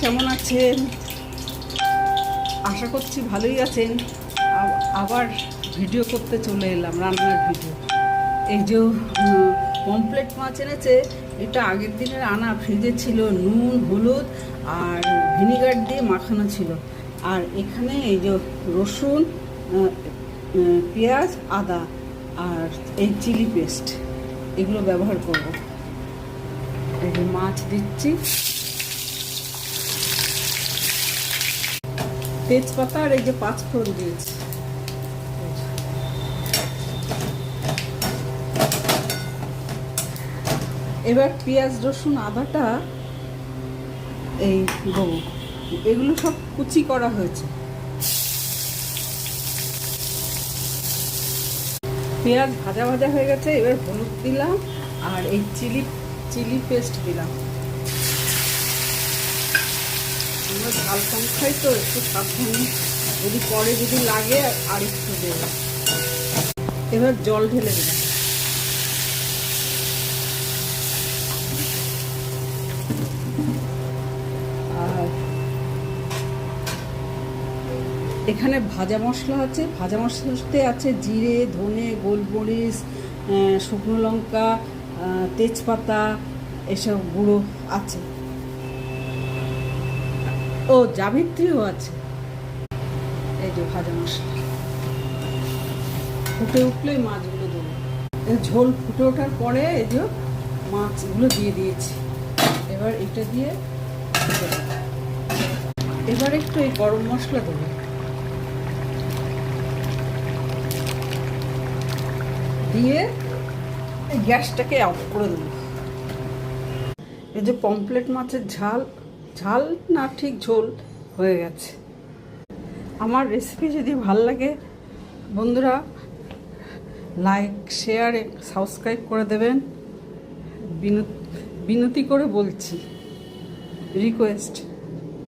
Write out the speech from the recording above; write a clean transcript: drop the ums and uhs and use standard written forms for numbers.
কেমন আছেন? আশা করছি ভালোই আছেন। আবার ভিডিও করতে চলে এলাম, রান্নার ভিডিও। এই যে পমফ্রেট মাছ এনেছে, এটা আগের দিনের আনা, ফ্রিজে ছিল, নুন হলুদ আর ভিনিগার দিয়ে মাখানো ছিল। আর এখানে এই যে রসুন, পেঁয়াজ, আদা আর এই চিলি পেস্ট, এগুলো ব্যবহার করব। এই যে মাছ দিচ্ছি, তেজপাতা আর এই যে 5 ফোড়ন দিয়েছি। এবার পেঁয়াজ রসুন আদাটা এই দেবো, এগুলো সব কুচি করা হয়েছে। পেঁয়াজ ভাজা ভাজা হয়ে গেছে, এবার হলুদ দিলাম আর এই চিলি পেস্ট দিলাম। আমরা ঝাল কম খাই তো, একটু সাবধানে, যদি পরে যদি লাগে আর একটু দেব। এবার জল ঢেলে দিলাম। আর এখানে ভাজা মশলা আছে, ভাজা মশলাতে আছে জিরে, ধনে, গোলমরিচ, শুকনো লঙ্কা, তেজপাতা, এসব গুঁড়ো আছে। ও জাবিত্রীও আছে। এই যে ভাজা মশলা ফুটে উঠলেই মাছগুলো দেবো। ঝোল ফুটে ওঠার পরে এই যে মাছগুলো দিয়ে দিয়েছি। এবার এটা দিয়ে এবার একটু এই গরম মশলা দেবো, দিয়ে গ্যাসটাকে অফ করে দেবো। এই যে পমফ্রেট মাছের ঝাল না ঠিক ঝোল হয়ে গেছে। আমার রেসিপি যদি ভালো লাগে বন্ধুরা, লাইক, শেয়ার, সাবস্ক্রাইব করে দেবেন। বিনতি করে বলছি, রিকোয়েস্ট।